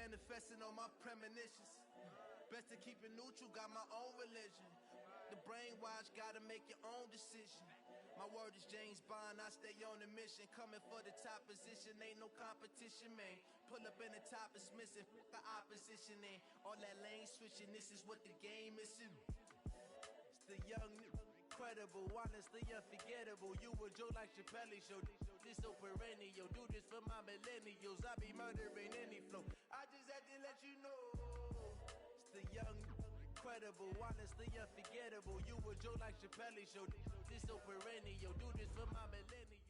manifesting on my premonitions. Best to keep it neutral, got my own religion. The brainwash, gotta make your own decision. My word is James Bond, I stay on a mission. Coming for the top position, ain't no competition, man. Pull up in the top is missing, the opposition ain't. All that lane switching, this is what the game is. It's the young, incredible, honestly unforgettable. You a Joe like Chappelle show, this so perennial. Do this for my millennials, I be murdering any flow. I just had to let you know. It's the young, incredible, honestly unforgettable. You a Joe like Chappelle show, this so perennial. Do this for my millennials.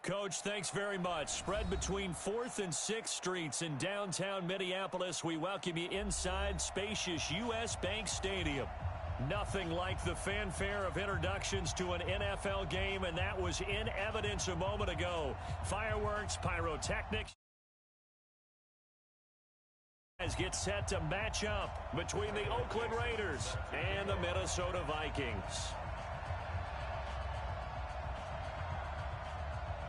Coach, thanks very much. Spread between 4th and 6th Streets in downtown Minneapolis. We welcome you inside spacious U.S. Bank Stadium. Nothing like the fanfare of introductions to an NFL game, and that was in evidence a moment ago. Fireworks, pyrotechnics. Get set to match up between the Oakland Raiders and the Minnesota Vikings.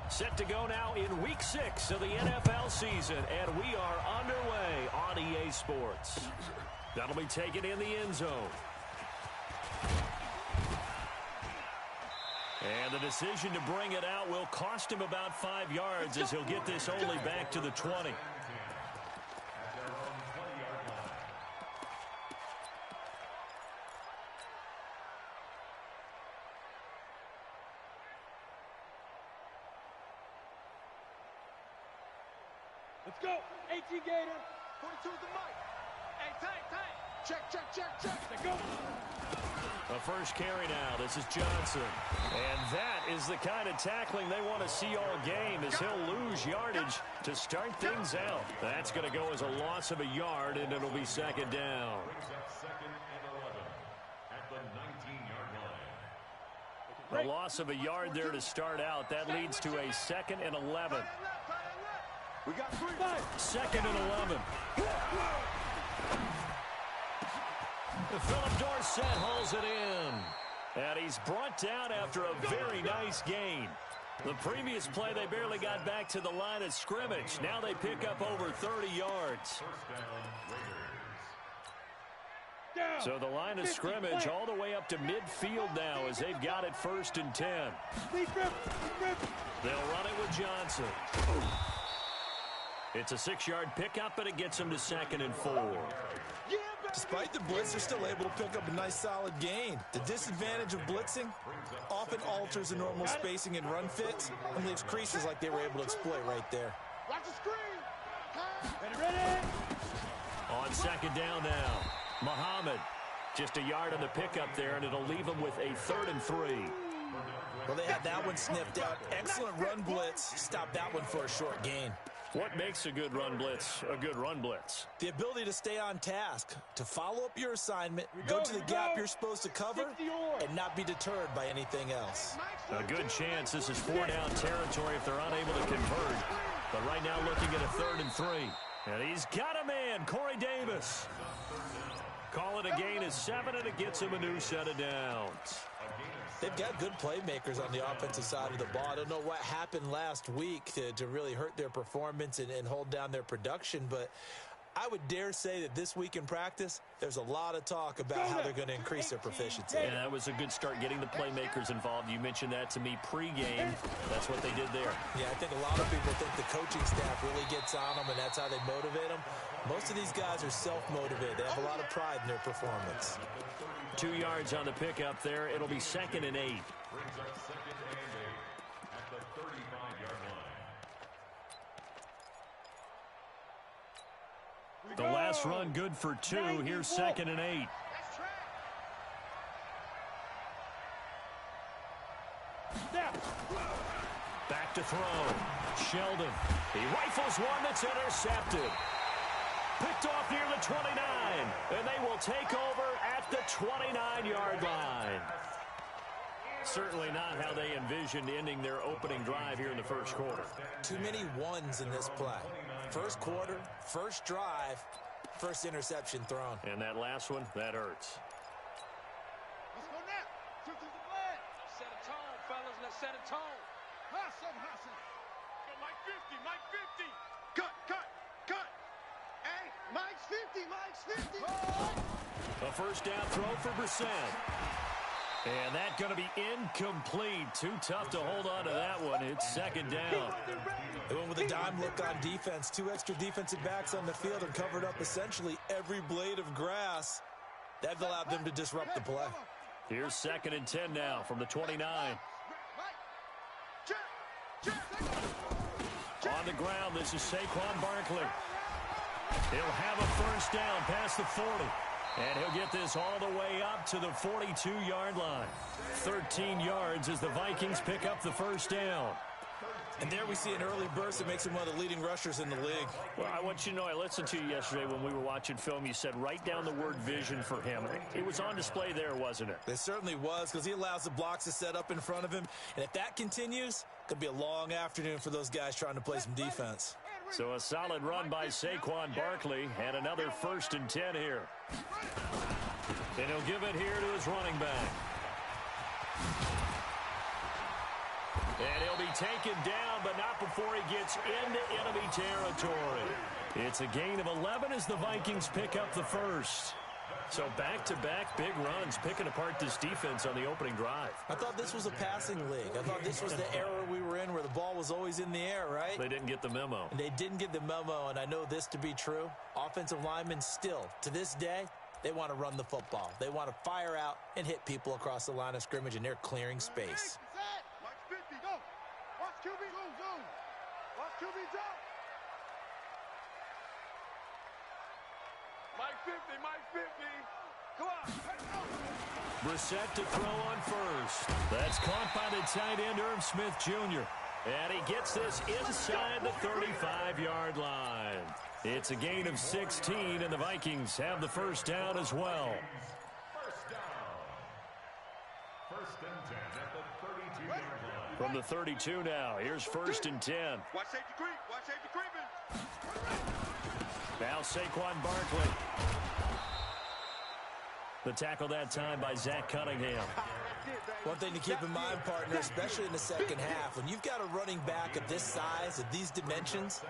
Set to go now in Week 6 of the NFL season, and we are underway on EA Sports. That'll be taken in the end zone. And the decision to bring it out will cost him about 5 yards as he'll get this only back to the 20. Let's go. 18 Gator. 42 is the mic. Hey, tank. Check. Let's go. The first carry now. This is Johnson. And that is the kind of tackling they want to see all game as he'll lose yardage to start things out. That's going to go as a loss of a yard, and it'll be second down. Second and 11 at the 19-yard line. A loss of a yard there to start out. That leads to a second and 11. We got 3. Second and 11. Philip Dorsett hauls it in. And he's brought down after a very nice gain. The previous play, they barely got back to the line of scrimmage. Now they pick up over 30 yards. So the line of scrimmage all the way up to midfield now as they've got it 1st and 10. They'll run it with Johnson. It's a 6-yard pickup, and it gets them to 2nd and 4. Despite the blitz, they're still able to pick up a nice solid gain. The disadvantage of blitzing often alters the normal spacing and run fits and leaves creases like they were able to exploit right there. Watch the screen. Ready. On 2nd down now, Muhammad. Just a yard on the pickup there, and it'll leave them with a 3rd and 3. Well, they had that one sniffed out. Excellent run blitz. Stop that one for a short gain. What makes a good run blitz a good run blitz? The ability to stay on task, to follow up your assignment, go to the gap you're supposed to cover, and not be deterred by anything else. A good chance this is 4-down territory if they're unable to convert. But right now looking at a 3rd and 3. And he's got a man, Corey Davis. Call it a gain of 7, and it gets him a new set of downs. They've got good playmakers on the offensive side of the ball. I don't know what happened last week to really hurt their performance and hold down their production, but I would dare say that this week in practice, there's a lot of talk about how they're going to increase their proficiency. Yeah, that was a good start getting the playmakers involved. You mentioned that to me pregame. That's what they did there. Yeah, I think a lot of people think the coaching staff really gets on them, and that's how they motivate them. Most of these guys are self-motivated. They have a lot of pride in their performance. 2 yards on the pickup there. It'll be 2nd and 8. Brings up 2nd and 8 at the 35-yard line. The last run good for 2. Here's 2nd and 8. Back to throw. Sheldon. He rifles one that's intercepted. Picked off near the 29. And they will take over at the 29-yard line. Certainly not how they envisioned ending their opening drive here in the first quarter. Too many ones in this play. First quarter, first drive, first interception thrown. And that last one, that hurts. Let's go now. Shoot to the flag. Let's set a tone, fellas. Let's set a tone. Hustle. Mike 50. 50. A first down throw for Brissett. And that's going to be incomplete. Too tough to hold on to that one. It's second down. They went with a dime look on defense. 2 extra defensive backs on the field and covered up essentially every blade of grass. That allowed them to disrupt the play. Here's 2nd and 10 now from the 29. On the ground, this is Saquon Barkley. He'll have a first down past the 40. And he'll get this all the way up to the 42-yard line. 13 yards as the Vikings pick up the first down. And there we see an early burst that makes him one of the leading rushers in the league. Well, I want you to know, I listened to you yesterday when we were watching film. You said write down the word vision for him. It was on display there, wasn't it? It certainly was, because he allows the blocks to set up in front of him. And if that continues, it could be a long afternoon for those guys trying to play some defense. So a solid run by Saquon Barkley and another 1st and 10 here. And he'll give it here to his running back. And he'll be taken down, but not before he gets into enemy territory. It's a gain of 11 as the Vikings pick up the first. So back-to-back big runs, picking apart this defense on the opening drive. I thought this was a passing league. I thought this was the era we were in where the ball was always in the air, right? They didn't get the memo. And they didn't get the memo, and I know this to be true. Offensive linemen still, to this day, they want to run the football. They want to fire out and hit people across the line of scrimmage, and they're clearing space. Watch 50, go. Watch QB, go. Watch QB, jump. Mike 50. Come on. Brissett to throw on first. That's caught by the tight end, Irv Smith Jr. And he gets this inside the 35-yard line. It's a gain of 16, and the Vikings have the first down as well. First down. 1st and 10 at the 32-yard line. From the 32 now, here's 1st and 10. Watch safety creeping. Now Saquon Barkley. The tackle that time by Zach Cunningham. One thing to keep in mind, partner, especially in the second half, when you've got a running back of this size, of these dimensions,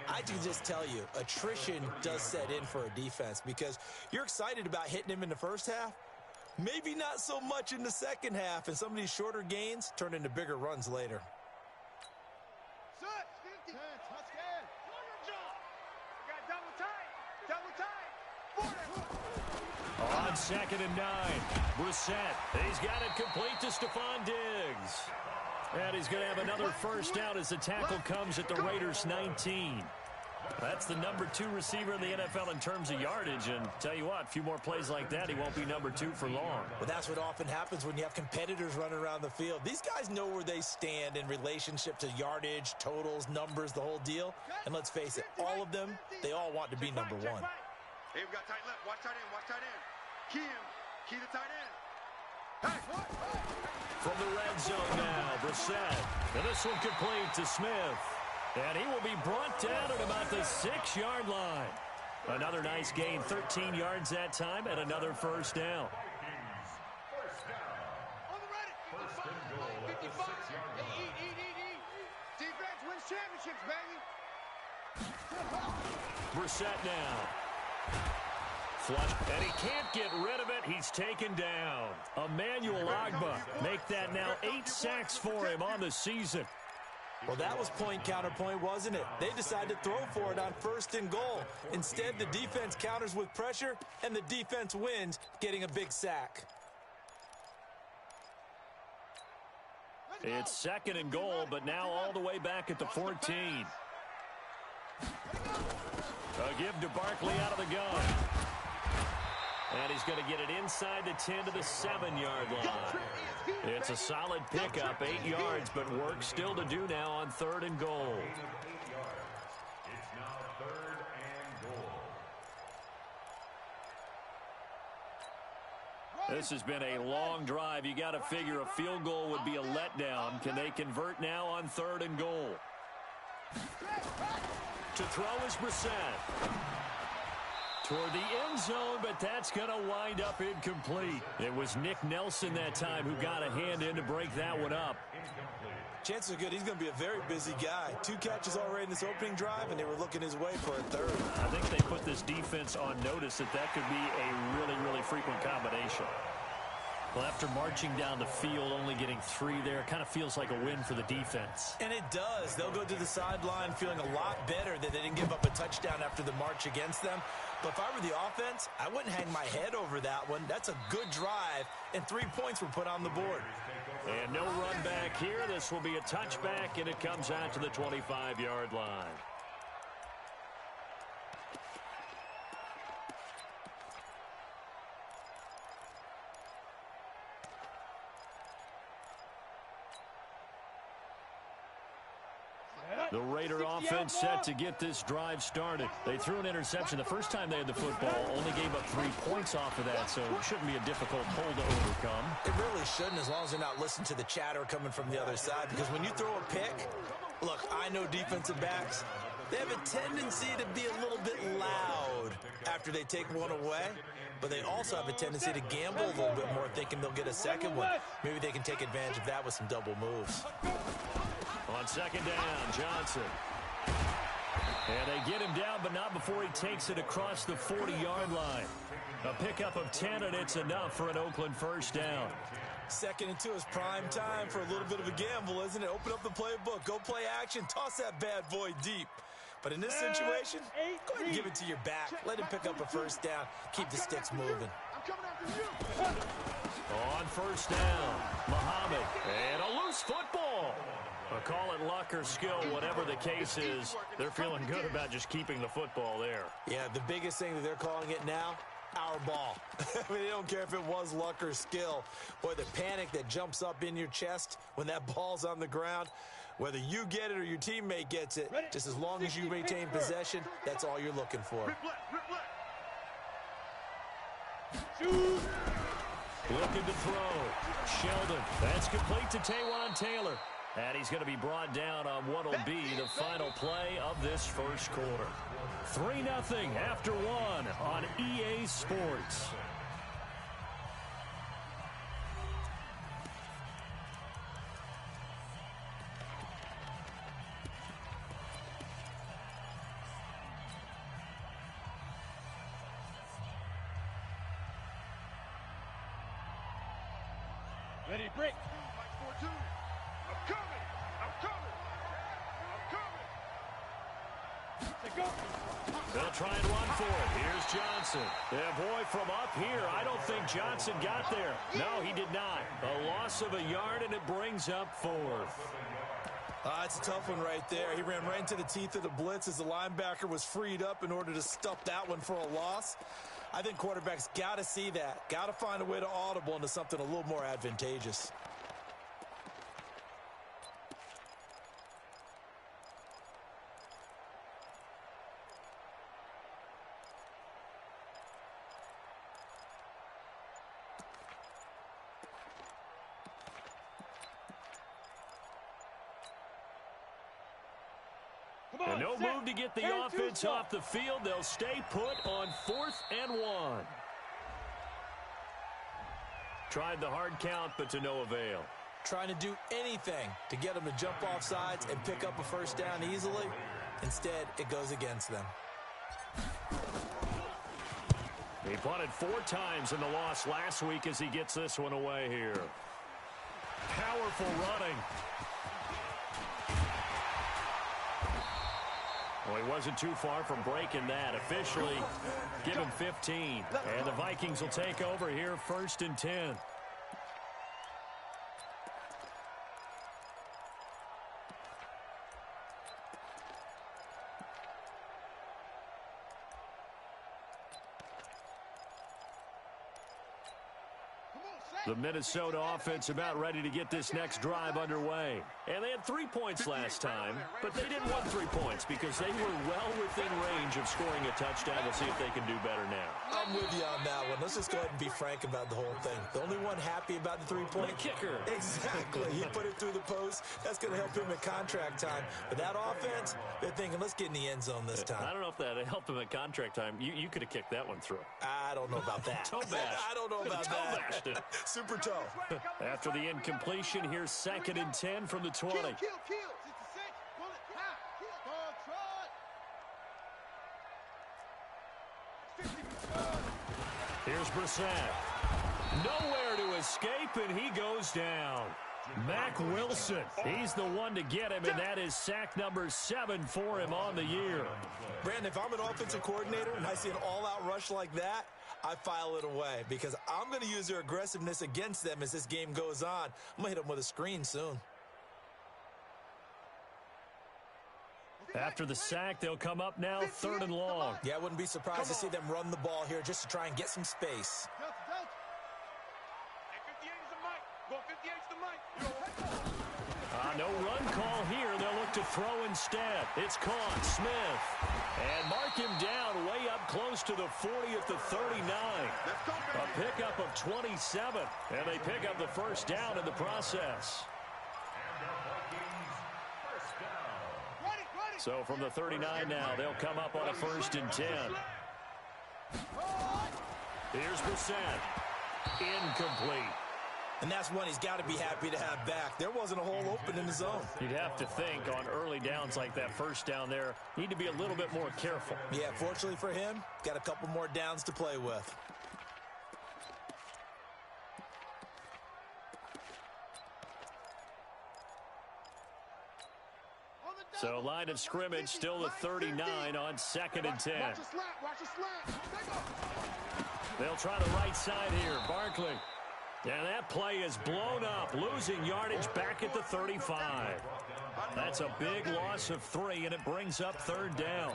I can just tell you, attrition does set in for a defense because you're excited about hitting him in the first half, maybe not so much in the second half, and some of these shorter gains turn into bigger runs later. On 2nd and 9, Brissett. He's got it complete to Stephon Diggs. And he's going to have another first down as the tackle comes at the Raiders' 19. That's the number 2 receiver in the NFL in terms of yardage. And tell you what, a few more plays like that, he won't be number 2 for long. Well, that's what often happens when you have competitors running around the field. These guys know where they stand in relationship to yardage, totals, numbers, the whole deal. And let's face it, all of them, they all want to be number 1. Hey, we got tight left. Watch tight end. Key the tight end. From the red zone now, Brissett. And this one complete to Smith. And he will be brought down at about the 6-yard line. Another nice gain, 13 yards that time, and another first down. First down. On the ready. 1st and goal at the 6-yard line. Defense wins championships, baby. Brissett now. Flush, and he can't get rid of it. He's taken down. Emmanuel Ogbah make that now 8 sacks for him on the season. Well, that was point counterpoint, wasn't it? They decided to throw for it on 1st and goal. Instead, the defense counters with pressure, and the defense wins, getting a big sack. It's 2nd and goal, but now all the way back at the 14. A give to Barkley out of the gun. And he's going to get it inside the 10 to the 7-yard line. It's a solid pickup, 8 yards, but work still to do now on 3rd and goal. It's now 3rd and goal. This has been a long drive. You got to figure a field goal would be a letdown. Can they convert now on 3rd and goal? To throw is Brissett. Toward the end zone, but that's going to wind up incomplete. It was Nick Nelson that time who got a hand in to break that one up. Chances are good he's going to be a very busy guy. 2 catches already in this opening drive, and they were looking his way for a third. I think they put this defense on notice that could be a really, really frequent combination. Well, after marching down the field, only getting 3 there, kind of feels like a win for the defense. And it does. They'll go to the sideline feeling a lot better that they didn't give up a touchdown after the march against them. But if I were the offense, I wouldn't hang my head over that one. That's a good drive, and 3 points were put on the board. And no run back here. This will be a touchback, and it comes out to the 25-yard line. The Raider offense set to get this drive started. They threw an interception the first time they had the football, only gave up 3 points off of that, so it shouldn't be a difficult hole to overcome. It really shouldn't, as long as they're not listening to the chatter coming from the other side, because when you throw a pick, look, I know defensive backs, they have a tendency to be a little bit loud after they take one away, but they also have a tendency to gamble a little bit more, thinking they'll get a second one. Maybe they can take advantage of that with some double moves. On second down, Johnson. And they get him down, but not before he takes it across the 40-yard line. A pickup of 10, and it's enough for an Oakland first down. 2nd and 2 is prime time for a little bit of a gamble, isn't it? Open up the playbook, go play action, toss that bad boy deep. But in this situation, go ahead and give it to your back. Let him pick up a first down. Keep the sticks moving. On first down, Muhammad. And a loose football. Call it luck or skill, whatever the case is. They're feeling good about just keeping the football there. Yeah, the biggest thing that they're calling it now, our ball. I mean, they don't care if it was luck or skill. Boy, the panic that jumps up in your chest when that ball's on the ground, whether you get it or your teammate gets it, just as long as you maintain possession, that's all you're looking for. Looking to throw. Sheldon. That's complete to Taywan Taylor. And he's going to be brought down on what will be the final play of this first quarter. 3-0 after 1 on EA Sports. Ready, break. 4-2. They'll try and run for it. Here's Johnson. Yeah, boy, from up here, I don't think Johnson got there. No, he did not. A loss of a yard, and it brings up 4th. It's a tough one right there. He ran right into the teeth of the blitz as the linebacker was freed up in order to stuff that one for a loss. I think quarterbacks got to see that. Got to find a way to audible into something a little more advantageous. And no move to get the offense off the field. They'll stay put on 4th and 1. Tried the hard count, but to no avail. Trying to do anything to get them to jump off sides and pick up a first down easily. Instead, it goes against them. He punted 4 times in the loss last week as he gets this one away here. Powerful running. Well, he wasn't too far from breaking that. Officially, give him 15. And the Vikings will take over here 1st and 10. The Minnesota offense about ready to get this next drive underway. And they had 3 points last time, but they didn't want 3 points because they were well within range of scoring a touchdown. We'll see if they can do better now. I'm with you on that one. Let's just go ahead and be frank about the whole thing. The only one happy about the 3-point. The kicker. Exactly. He put it through the post. That's going to help him at contract time. But that offense, they're thinking, let's get in the end zone this time. I don't know if that helped him at contract time. You could have kicked that one through. I don't know about that. Toe bash. I don't know about toe that. Bashed it. Super toe. After the incompletion, here's 2nd and 10 from the 20. Kill. 66. Pull it. High. Ball, trot. Here's Brissett. Nowhere to escape, and he goes down. Mack Wilson. He's the one to get him, and that is sack number 7 for him on the year. Brandon, if I'm an offensive coordinator and I see an all-out rush like that, I file it away because I'm going to use their aggressiveness against them as this game goes on. I'm going to hit them with a screen soon. After the sack, they'll come up now 3rd and long. Yeah, I wouldn't be surprised to see them run the ball here just to try and get some space. No run call here. They'll look to throw instead. It's caught. Smith. And mark him down way up close to the 40 at the 39. A pickup of 27. And they pick up the first down in the process. So from the 39 now, they'll come up on a 1st and 10. Here's Brissett. Incomplete. And that's one he's got to be happy to have back. There wasn't a hole open in the zone. You'd have to think on early downs like that first down there, need to be a little bit more careful. Yeah, fortunately for him, got a couple more downs to play with. So line of scrimmage still the 39 on 2nd and 10. They'll try the right side here. Barkley. And that play is blown up, losing yardage back at the 35. That's a big loss of 3, and it brings up 3rd down.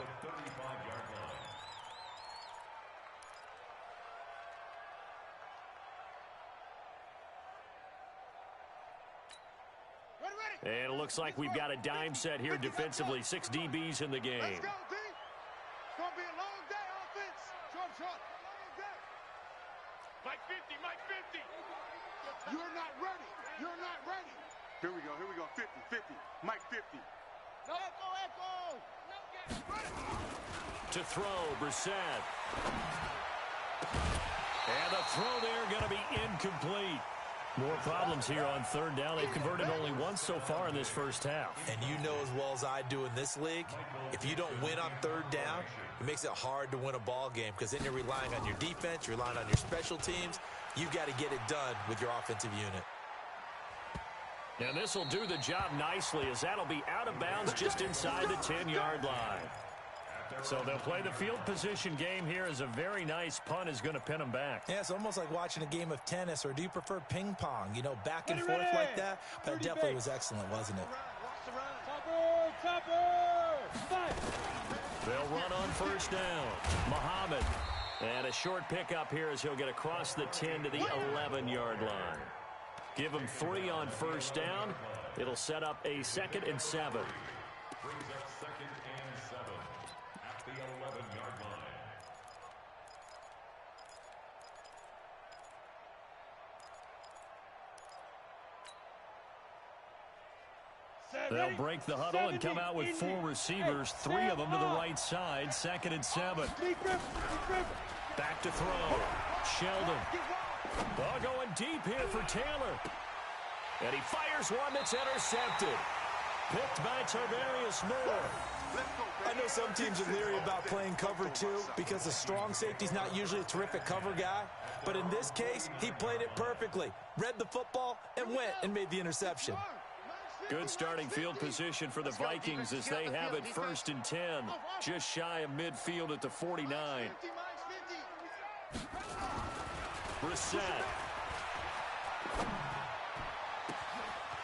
And it looks like we've got a dime set here defensively. 6 DBs in the game. Let's go, D. It's going to be a long day, offense. Short. Long day. Mike 50, Mike 50. You're not ready. Here we go. 50. Mike 50. No, echo. To throw, Brissett. And the throw there going to be incomplete. More problems here on 3rd down. They've converted only once so far in this first half. And you know as well as I do in this league, if you don't win on 3rd down, it makes it hard to win a ball game because then you're relying on your defense, you're relying on your special teams. You've got to get it done with your offensive unit. And this will do the job nicely as that'll be out of bounds just inside the 10-yard line. So they'll play the field position game here as a very nice punt is going to pin them back. Yeah, it's almost like watching a game of tennis, or do you prefer ping pong? You know, back and forth like that? That definitely was excellent, wasn't it? They'll run on 1st down. Muhammad. And a short pickup here as he'll get across the 10 to the 11-yard line. Give him 3 on 1st down. It'll set up a 2nd and 7. Brings up 2nd and 7 at the 11-yard line. They'll break the huddle and come out with 4 receivers, 3 of them to the right side. 2nd and 7. Back to throw. Sheldon. Ball going deep here for Taylor. And he fires one that's intercepted. Picked by Tarvarius Moore. I know some teams are leery about playing cover 2 because the strong safety's not usually a terrific cover guy. But in this case, he played it perfectly. Read the football and went and made the interception. Good starting field position for the Vikings as they have it 1st and 10. Just shy of midfield at the 49. Brissett.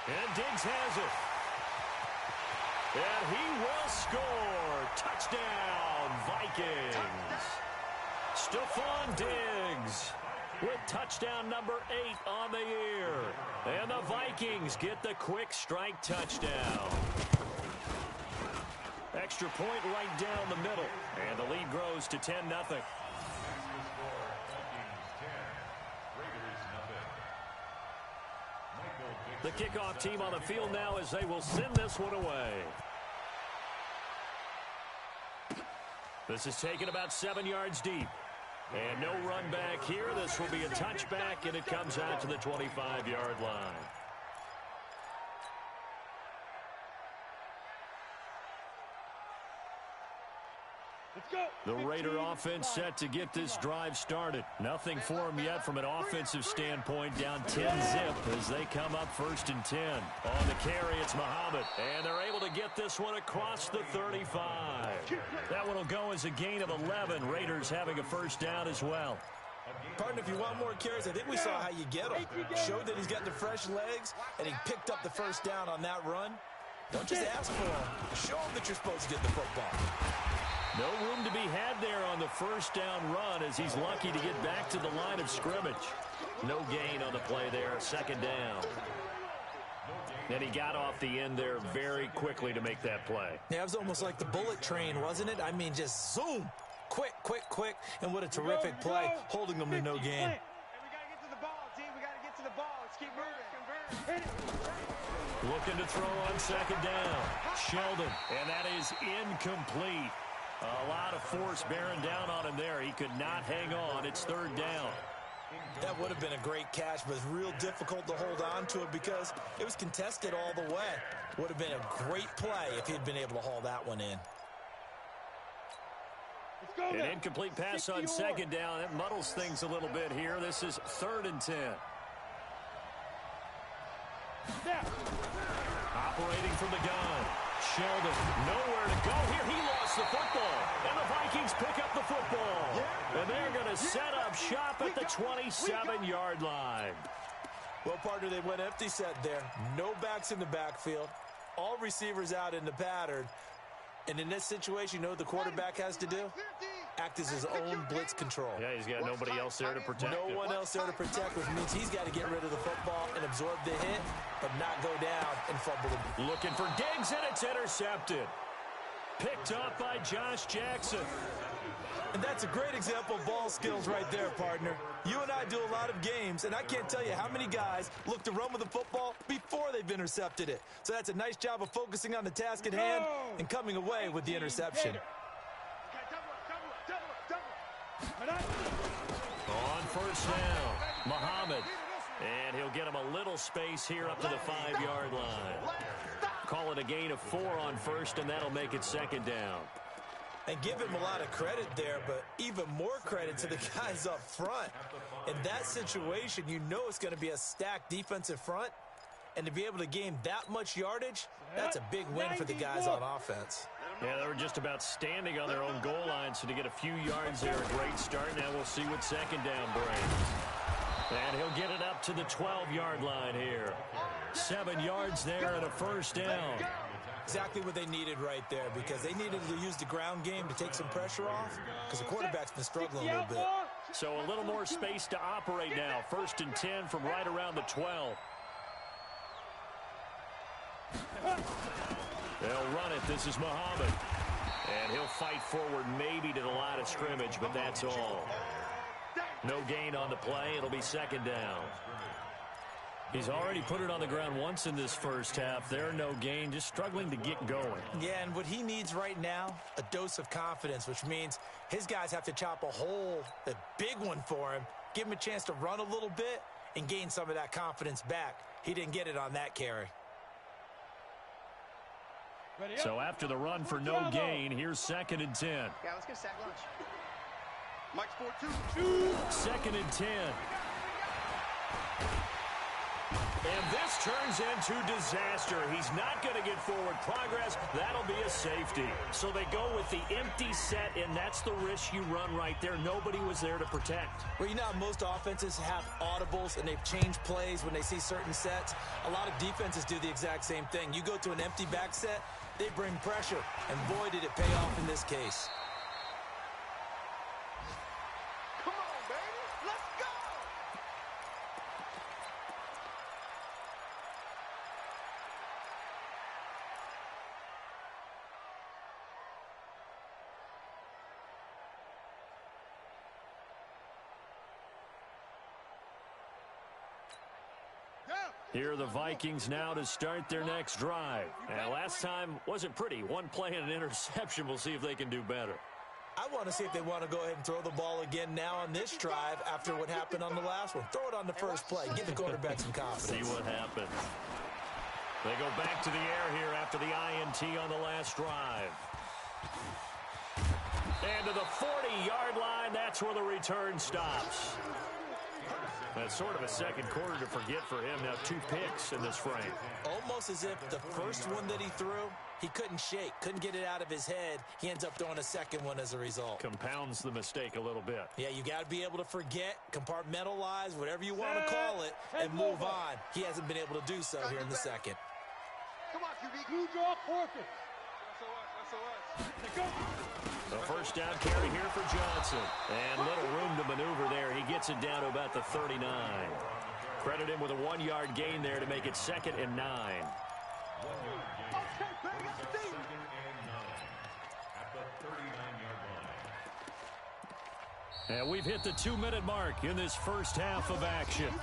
And Diggs has it. And he will score. Touchdown, Vikings. Stephon Diggs. with touchdown number 8 on the year. And the Vikings get the quick strike touchdown. Extra point right down the middle. And the lead grows to 10-0. The kickoff team on the field now as they will send this one away. This is taken about 7 yards deep. And no run back here. This will be a touchback, and it comes out to the 25-yard line. The Raider offense set to get this drive started. Nothing for them yet from an offensive standpoint, down 10-zip as they come up 1st and 10. On the carry, it's Muhammad, and they're able to get this one across the 35. That one will go as a gain of 11. Raiders having a first down as well. Partner, if you want more carries, I think we saw how you get them. Showed that he's got the fresh legs, and he picked up the first down on that run. Don't just ask for him. Show him that you're supposed to get the football. No room to be had there on the first down run as he's lucky to get back to the line of scrimmage. No gain on the play there, 2nd down. And he got off the end there very quickly to make that play. Yeah, it was almost like the bullet train, wasn't it? I mean, just zoom. Quick, quick, quick. And what a terrific play, holding them to no gain. We got to get to the ball, team. We got to get to the ball. Let's keep moving. Looking to throw on 2nd down. Sheldon, and that is incomplete. A lot of force bearing down on him there. He could not hang on. It's 3rd down. That would have been a great catch, but it's real difficult to hold on to it because it was contested all the way. Would have been a great play if he'd been able to haul that one in. An incomplete pass on 2nd down. That muddles things a little bit here. This is 3rd and 10. Operating from the gun. Sheldon, nowhere to go here. He lost the football. And the Vikings pick up the football. And they're going to set up shop at the 27-yard line. Well, partner, they went empty set there. No backs in the backfield. All receivers out in the pattern. And in this situation, you know what the quarterback has to do? Act as his own blitz control. Yeah, he's got nobody else there to protect him. No one else there to protect, which means he's got to get rid of the football and absorb the hit, but not go down and fumble it. Looking for Diggs, and it's intercepted. Picked up by Josh Jackson. And that's a great example of ball skills right there, partner. You and I do a lot of games, and I can't tell you how many guys look to run with the football before they've intercepted it. So that's a nice job of focusing on the task at hand and coming away with the interception. On 1st down, Muhammad. And he'll get him a little space here up to the 5-yard line. Call it a gain of 4 on 1st, and that'll make it 2nd down. And give him a lot of credit there, but even more credit to the guys up front. In that situation, you know it's going to be a stacked defensive front. And to be able to gain that much yardage, that's a big win for the guys on offense. Yeah, they were just about standing on their own goal line, so to get a few yards there, a great start. Now we'll see what 2nd down brings. And he'll get it up to the 12-yard line here. 7 yards there and a 1st down. Exactly what they needed right there, because they needed to use the ground game to take some pressure off, because the quarterback's been struggling a little bit. So a little more space to operate now. 1st and 10 from right around the 12. They'll run it. This is Muhammad. And he'll fight forward maybe to the line of scrimmage, but that's all. No gain on the play. It'll be 2nd down. He's already put it on the ground once in this first half. There, no gain, just struggling to get going. Yeah, and what he needs right now, a dose of confidence, which means his guys have to chop a hole, a big one for him, give him a chance to run a little bit and gain some of that confidence back. He didn't get it on that carry. So after the run for no gain, here's 2nd and 10. Yeah, let's get sack lunch. Mike's 4-2. 2nd and 10. And this turns into disaster. He's not going to get forward progress. That'll be a safety. So they go with the empty set, and that's the risk you run right there. Nobody was there to protect. Well, you know how most offenses have audibles, and they've changed plays when they see certain sets. A lot of defenses do the exact same thing. You go to an empty back set, they bring pressure, and boy, did it pay off in this case. Come on, baby. Let's go. Here are the Vikings now to start their next drive. And last time wasn't pretty. One play and an interception. We'll see if they can do better. I want to see if they want to go ahead and throw the ball again now on this drive after what happened on the last one. Throw it on the first play. Give the quarterback some confidence. See what happens. They go back to the air here after the INT on the last drive. And to the 40-yard line, that's where the return stops. That's sort of a second quarter to forget for him. Now 2 picks in this frame. Almost as if the first one that he threw, he couldn't shake, couldn't get it out of his head. He ends up throwing a second one as a result. Compounds the mistake a little bit. Yeah, you got to be able to forget, compartmentalize, whatever you want to call it, and move on. He hasn't been able to do so here in the second. Come on, QB. You draw forfeit. The first down carry here for Johnson. And little room to maneuver there. He gets it down to about the 39. Credit him with a 1-yard gain there to make it 2nd and 9. And we've hit the 2-minute mark in this first half of action.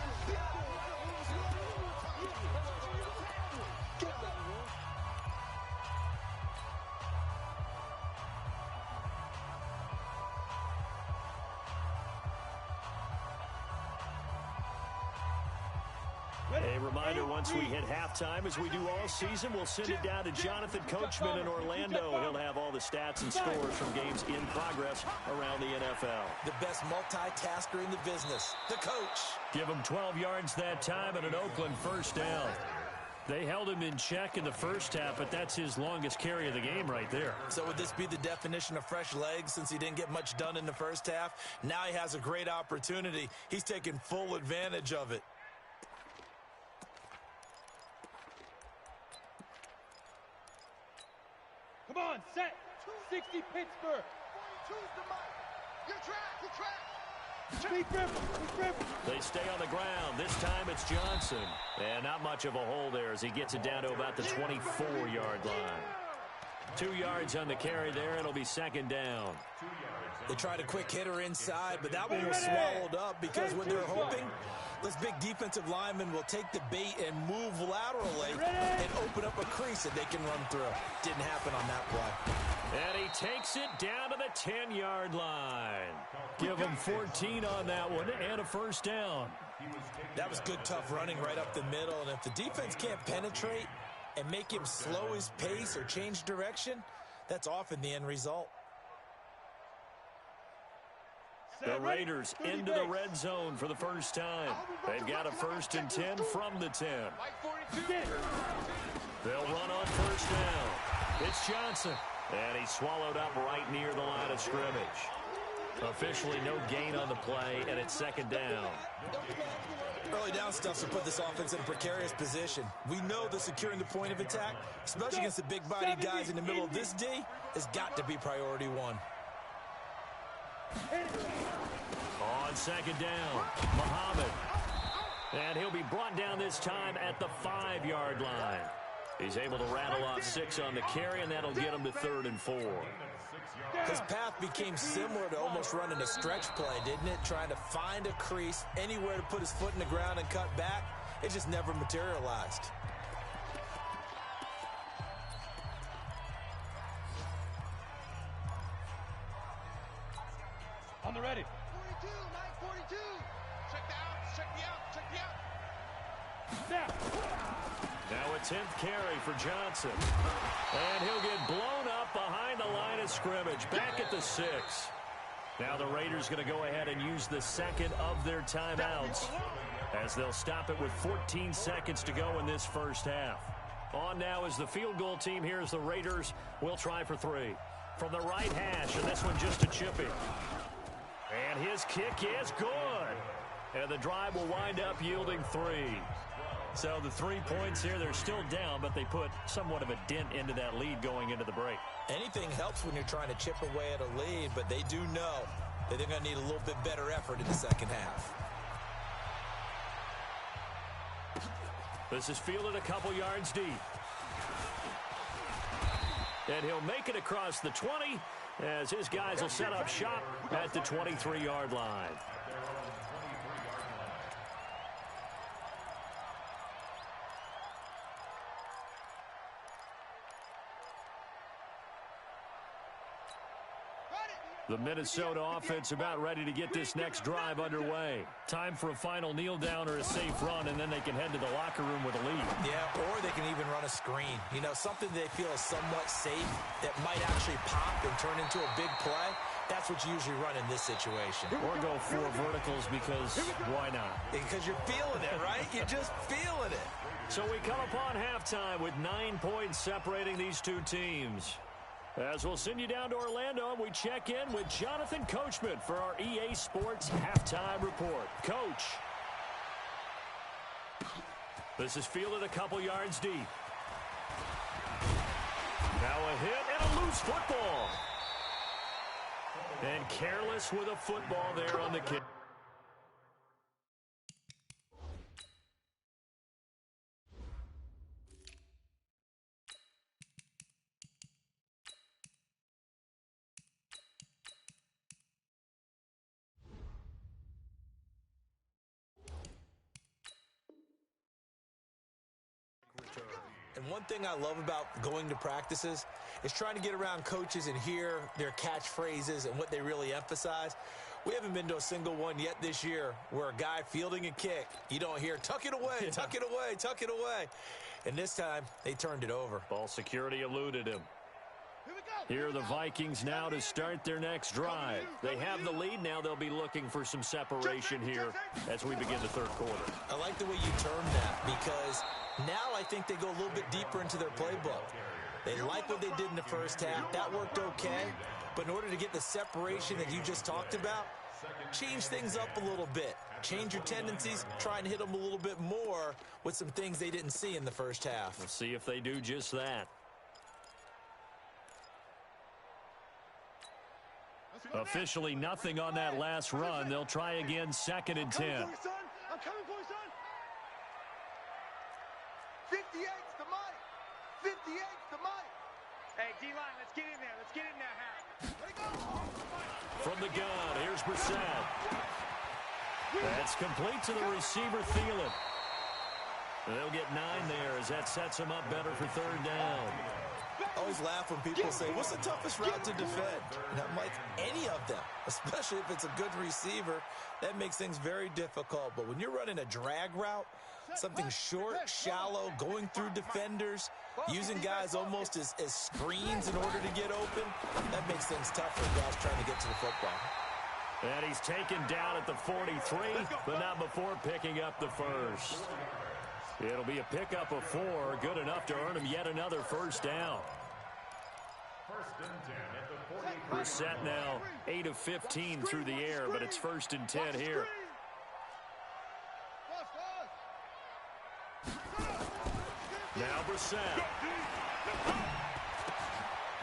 A reminder, once we hit halftime, as we do all season, we'll send it down to Jonathan Coachman in Orlando. He'll have all the stats and scores from games in progress around the NFL. The best multitasker in the business, the coach. Give him 12 yards that time and an Oakland first down. They held him in check in the first half, but that's his longest carry of the game right there. So would this be the definition of fresh legs since he didn't get much done in the first half? Now he has a great opportunity. He's taking full advantage of it. Come on, set. 60 Pittsburgh. 42's the mic. You track. They stay on the ground. This time it's Johnson. And not much of a hole there as he gets it down to about the 24-yard line. 2 yards on the carry there. It'll be 2nd down. They tried a quick hitter inside, but that one was swallowed up because what they're hoping, this big defensive lineman will take the bait and move laterally and open up a crease that they can run through. Didn't happen on that play. And he takes it down to the 10-yard line. Give him 14 on that one and a first down. That was good, tough running right up the middle. And if the defense can't penetrate and make him slow his pace or change direction, that's often the end result. The Raiders into the red zone for the first time. They've got a 1st and 10 from the 10. They'll run on first down. It's Johnson. And he's swallowed up right near the line of scrimmage. Officially no gain on the play, and it's 2nd down. Early down stuff to put this offense in a precarious position. We know that securing the point of attack, especially against the big-bodied guys in the middle of this D, has got to be priority 1. On 2nd down, Muhammad. And he'll be brought down this time at the 5-yard line. He's able to rattle off 6 on the carry, and that'll get him to 3rd and 4. His path became similar to almost running a stretch play, didn't it? Trying to find a crease, anywhere to put his foot in the ground and cut back. It just never materialized. On the ready. 42, Mike, 42. Check the out. Snap. Now a 10th carry for Johnson. And he'll get blown up behind the line of scrimmage. Back at the 6. Now the Raiders going to go ahead and use the 2nd of their timeouts as they'll stop it with 14 seconds to go in this first half. On now is the field goal team. Here's the Raiders. We'll try for 3. From the right hash, and this one just a chipping. And his kick is good. And the drive will wind up yielding 3. So the 3 points here, they're still down, but they put somewhat of a dent into that lead going into the break. Anything helps when you're trying to chip away at a lead, but they do know that they're going to need a little bit better effort in the second half. This is fielded a couple yards deep. And he'll make it across the 20 as his guys will set up shop at the 23-yard line. The Minnesota offense about ready to get this next drive underway. Time for a final kneel down or a safe run, and then they can head to the locker room with a lead. Yeah, or they can even run a screen. You know, something they feel is somewhat safe that might actually pop and turn into a big play. That's what you usually run in this situation. Or go 4 verticals because why not? Because you're feeling it, right? You're just feeling it. So we come upon halftime with 9 points separating these two teams. As we'll send you down to Orlando, and we check in with Jonathan Coachman for our EA Sports Halftime Report. Coach. This is fielded a couple yards deep. Now a hit and a loose football. And careless with a football there on the kick. And one thing I love about going to practices is trying to get around coaches and hear their catchphrases and what they really emphasize. We haven't been to a single one yet this year where a guy fielding a kick, you don't hear, tuck it away, tuck it away, tuck it away. And this time, they turned it over. Ball security eluded him. Here are the Vikings now to start their next drive. They have the lead now. They'll be looking for some separation here as we begin the third quarter. I like the way you term that because now I think they go a little bit deeper into their playbook. They like what they did in the first half. That worked okay. But in order to get the separation that you just talked about, change things up a little bit. Change your tendencies, try and hit them a little bit more with some things they didn't see in the first half. We'll see if they do just that. Officially nothing on that last run. They'll try again, 2nd and 10. I'm coming for you, son. 58's the mic. 58's the mic. Hey, D-line, let's get in there. Let's get in there, Harry. Let it go. From the gun, here's Brissett. That's complete to the receiver, Thielen. They'll get 9 there as that sets them up better for 3rd down. I always laugh when people say, what's the toughest route to defend? And I'm like, any of them, especially if it's a good receiver. That makes things very difficult. But when you're running a drag route, something short, shallow, going through defenders, using guys almost as screens in order to get open, that makes things tough for guys trying to get to the football. And he's taken down at the 43, but not before picking up the first. It'll be a pickup of 4, good enough to earn him yet another 1st down. 1st and 10 at the 43. Brissett now 8 of 15 through the air, but it's 1st and 10 here. Now Brissett.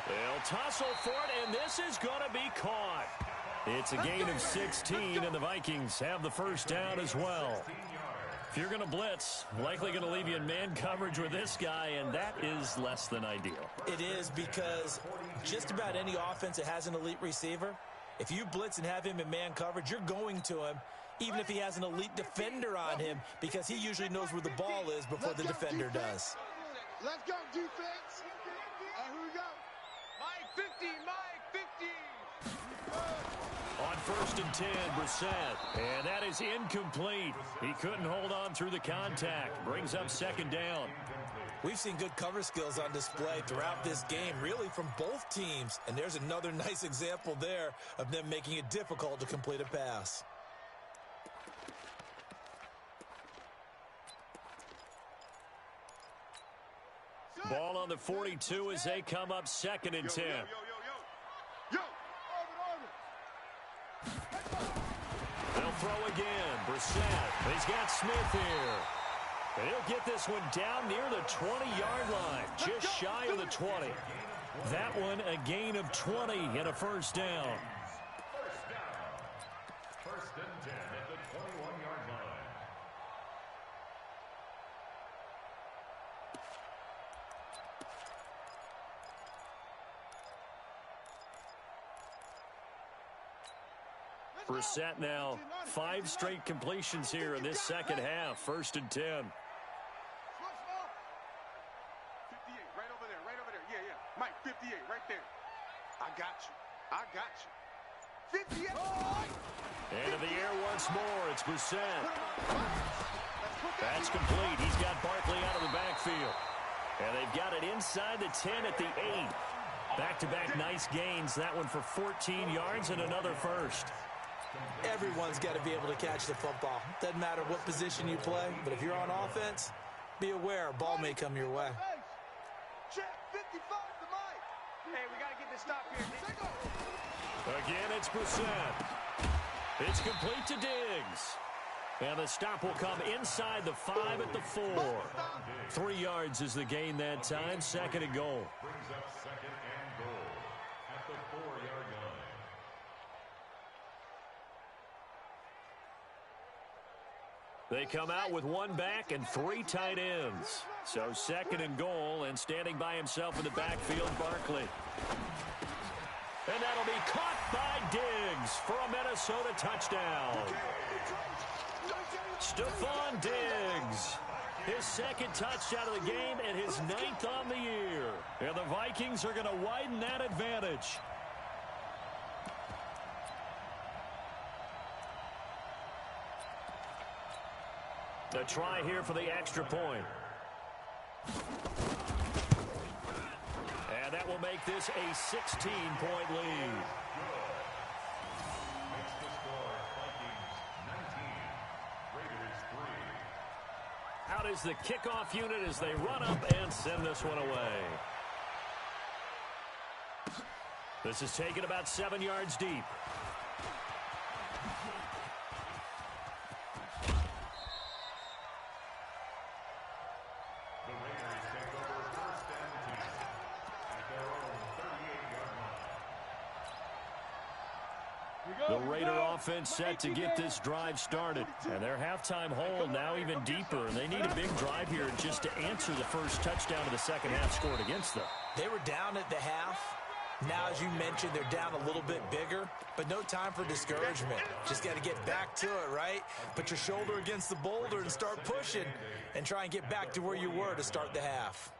They'll tussle for it, and this is going to be caught. It's a gain of 16, and the Vikings have the 1st down as well. If you're going to blitz, likely going to leave you in man coverage with this guy, and that is less than ideal. It is because just about any offense that has an elite receiver, if you blitz and have him in man coverage, you're going to him, even if he has an elite defender on him, because he usually knows where the ball is before the defender does. Let's go, defense. Here we go. Mike 50, Mike 50. On 1st and 10, Brissett. And that is incomplete. He couldn't hold on through the contact. Brings up 2nd down. We've seen good cover skills on display throughout this game, really from both teams. And there's another nice example there of them making it difficult to complete a pass. Ball on the 42 as they come up 2nd and 10. They'll throw again. Brissett. He's got Smith here. And he'll get this one down near the 20-yard line, just shy of the 20. That one a gain of 20 and a 1st down. 1st and 10 at the 21-yard line. Brissett now 5 straight completions here in this 2nd half. 1st and 10. 58, right over there, right over there. Yeah. Mike, 58, right there. I got you. I got you. Into the air once more. It's Brissett. That's complete. He's got Barkley out of the backfield. And they've got it inside the 10 at the 8. Back-to-back nice gains. That one for 14 yards and another first. Everyone's got to be able to catch the football. Doesn't matter what position you play, but if you're on offense, be aware a ball may come your way. Check 55 to Mike. Hey, we got to get this stop here. Again, it's Brissett. It's complete to Diggs. And the stop will come inside the 5 at the 4. 3 yards is the gain that time. 2nd and goal. Brings up 2nd and goal at the 4-yard line. They come out with 1 back and 3 tight ends. So 2nd and goal, and standing by himself in the backfield, Barkley. And that'll be caught by Diggs for a Minnesota touchdown. Stephon Diggs, his 2nd touchdown of the game and his 9th on the year. And the Vikings are going to widen that advantage. A try here for the extra point. And that will make this a 16-point lead. Makes the score Vikings 19, Raiders 3. Out is the kickoff unit as they run up and send this one away. This is taken about 7 yards deep. The Raiders take over 1st and 10 at their own 38-yard line. The Raider offense set to get this drive started. And their halftime hole now even deeper. And they need a big drive here just to answer the first touchdown of the second half scored against them. They were down at the half. Now, as you mentioned, they're down a little bit bigger, but no time for discouragement. Just got to get back to it, right? Put your shoulder against the boulder and start pushing and try and get back to where you were to start the half.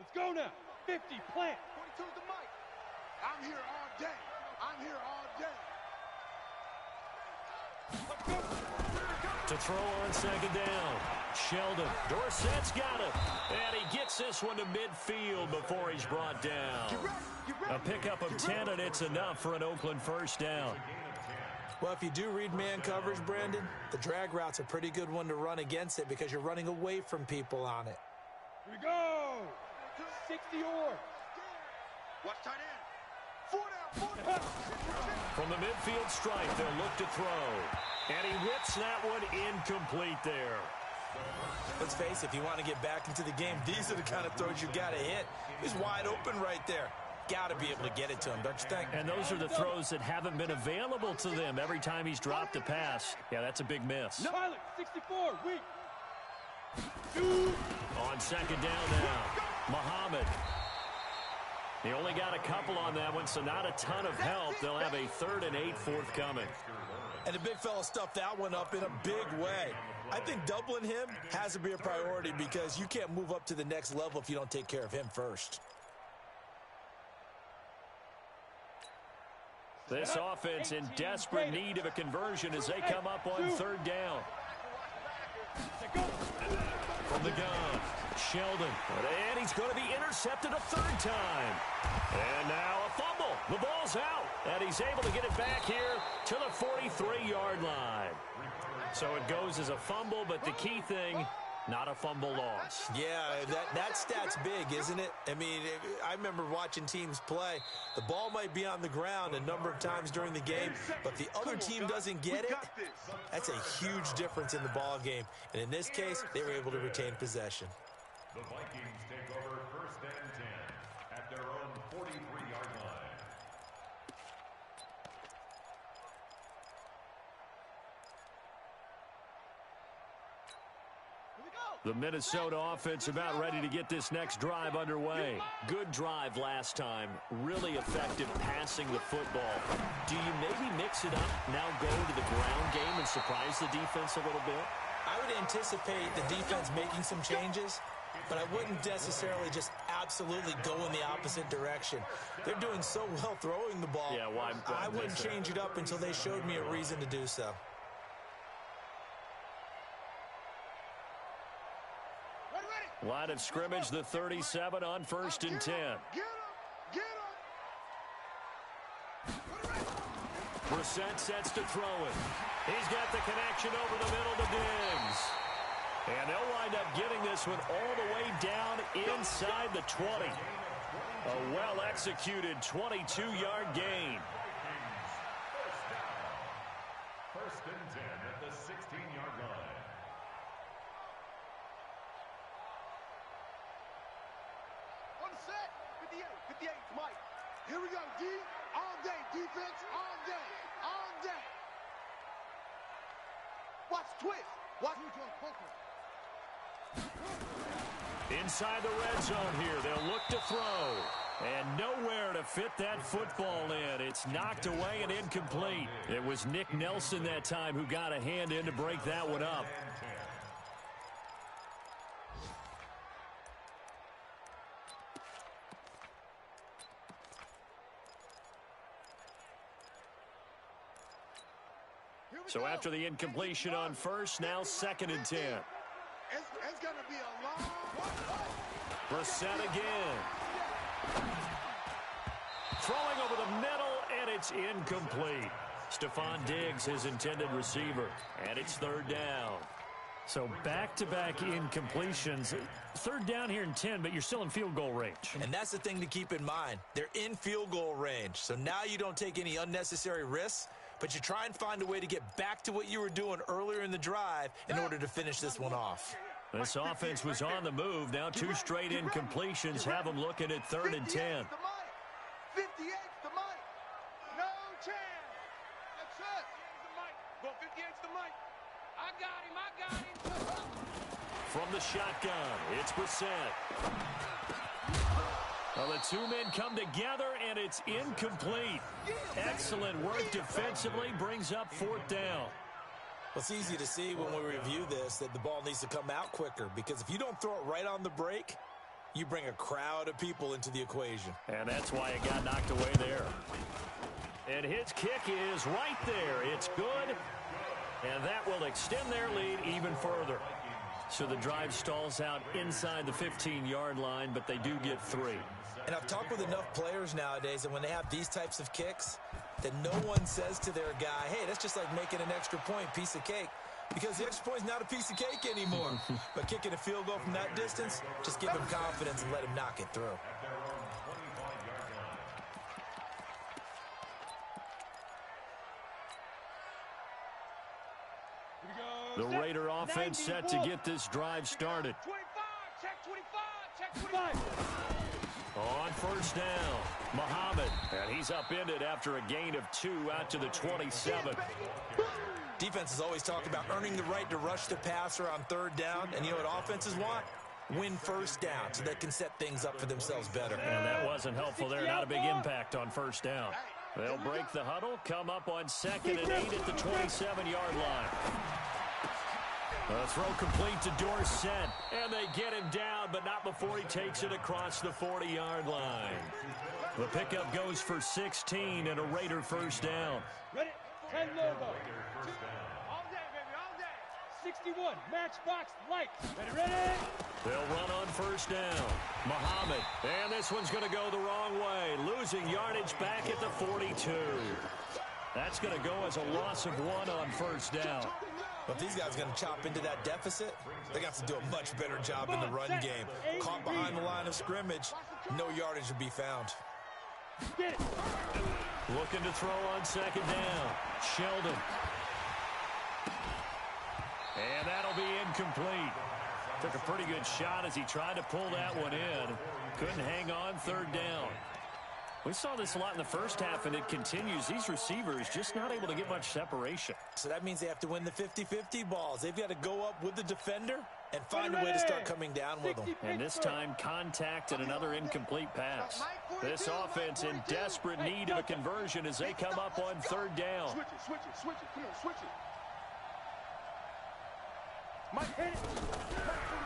Let's go now. 50, plant. 22 to Mike. I'm here all day. I'm here all day. To throw on 2nd down. Sheldon. Dorsett's got it. And he gets this one to midfield before he's brought down. A pickup of 10, and it's enough for an Oakland first down. Well, if you do read man coverage, Brandon, the drag route's a pretty good one to run against it because you're running away from people on it. Here we go. 60 or. Watch tight end. 4 down. From the midfield stripe, they'll look to throw. And he whips that one incomplete there. Let's face it, if you want to get back into the game, these are the kind of throws you got to hit. He's wide open right there. Got to be able to get it to him, don't you think? And those are the throws that haven't been available to them every time he's dropped a pass. Yeah, that's a big miss. Pilot, 64, weak. On 2nd down now, Muhammad. He only got a couple on that one, so not a ton of help. They'll have a 3rd and 8 forthcoming. And the big fella stuffed that one up in a big way. I think doubling him has to be a priority because you can't move up to the next level if you don't take care of him first. This offense in desperate need of a conversion as they come up on 3rd down. From the gun, Sheldon. And he's going to be intercepted a 3rd time. And now a fumble. The ball's out. And he's able to get it back here to the 43-yard line. So it goes as a fumble, but the key thing, not a fumble loss. Yeah, that stat's big, isn't it? I mean, I remember watching teams play. The ball might be on the ground a number of times during the game, but the other team doesn't get it. That's a huge difference in the ball game. And in this case, they were able to retain possession. The Vikings take over 1st and 10 at their own 43-yard line. The Minnesota offense about ready to get this next drive underway. Good drive last time. Really effective passing the football. Do you maybe mix it up, now go to the ground game and surprise the defense a little bit? I would anticipate the defense making some changes. but I wouldn't necessarily just absolutely go in the opposite direction. They're doing so well throwing the ball. Yeah, well, I wouldn't change it up until they showed me a reason to do so. Line of scrimmage, the 37 on 1st and 10. Get him! Brissett sets to throw it. He's got the connection over the middle to Diggs. And they'll wind up getting this one all the way down inside the 20. A well-executed 22-yard gain. First and 10 at the 16-yard line. On the set. 58, Mike. Here we go, D. All day, defense, all day, all day. Watch twist. Watch. Inside the red zone here, they'll look to throw. And nowhere to fit that football in. It's knocked away and incomplete. It was Nick Nelson that time who got a hand in to break that one up. So after the incompletion on first, now 2nd and 10. It's going to be a long... Brissett again. Throwing over the middle, and it's incomplete. Stephon Diggs, his intended receiver, and it's 3rd down. So back-to-back incompletions. 3rd down here in 10, but you're still in field goal range. And that's the thing to keep in mind. They're in field goal range. So now you don't take any unnecessary risks, but you try and find a way to get back to what you were doing earlier in the drive in order to finish this one off. This offense was on the move. Now 2 straight incompletions have them looking at 3rd and 10. 58's the Mike. No chance. That's it. The Mike. Go 58's the Mike. I got him. From the shotgun, it's Brissett. Well, the 2 men come together, and it's incomplete. Excellent work defensively, brings up 4th down. Well, it's easy to see when we review this that the ball needs to come out quicker, because if you don't throw it right on the break, you bring a crowd of people into the equation. And that's why it got knocked away there. And his kick is right there. It's good, and that will extend their lead even further. So the drive stalls out inside the 15-yard line, but they do get 3. And I've talked with enough players nowadays, and when they have these types of kicks, that no one says to their guy, hey, that's just like making an extra point, piece of cake. Because the extra point is not a piece of cake anymore. But kicking a field goal from that distance, just give him confidence and let him knock it through. The Raider offense set to get this drive started. 25, check 25. On 1st down, Muhammad, and he's upended after a gain of 2 out to the 27. Defense is always talking about earning the right to rush the passer on 3rd down, and you know what offenses want? Win 1st down so they can set things up for themselves better. And that wasn't helpful there. Not a big impact on 1st down. They'll break the huddle, come up on 2nd and 8 at the 27-yard line. A throw complete to Dorsett, and they get him down, but not before he takes it across the 40-yard line. The pickup goes for 16 and a Raider 1st down. Ready? 10 logo. All day, baby, all day. 61, matchbox light. Ready? They'll run on 1st down. Muhammad, and this one's going to go the wrong way, losing yardage back at the 42. That's going to go as a loss of 1 on 1st down. But if these guys are going to chop into that deficit, they got to do a much better job in the run game. Caught behind the line of scrimmage, no yardage to be found. Looking to throw on 2nd down. Sheldon. And that'll be incomplete. Took a pretty good shot as he tried to pull that one in. Couldn't hang on 3rd down. We saw this a lot in the first half, and it continues. These receivers just not able to get much separation. So that means they have to win the 50-50 balls. They've got to go up with the defender and find a way to start coming down with them. And this time, contact and another incomplete pass. This offense in desperate need of a conversion as they come up on 3rd down. Switch it. Come on, switch it.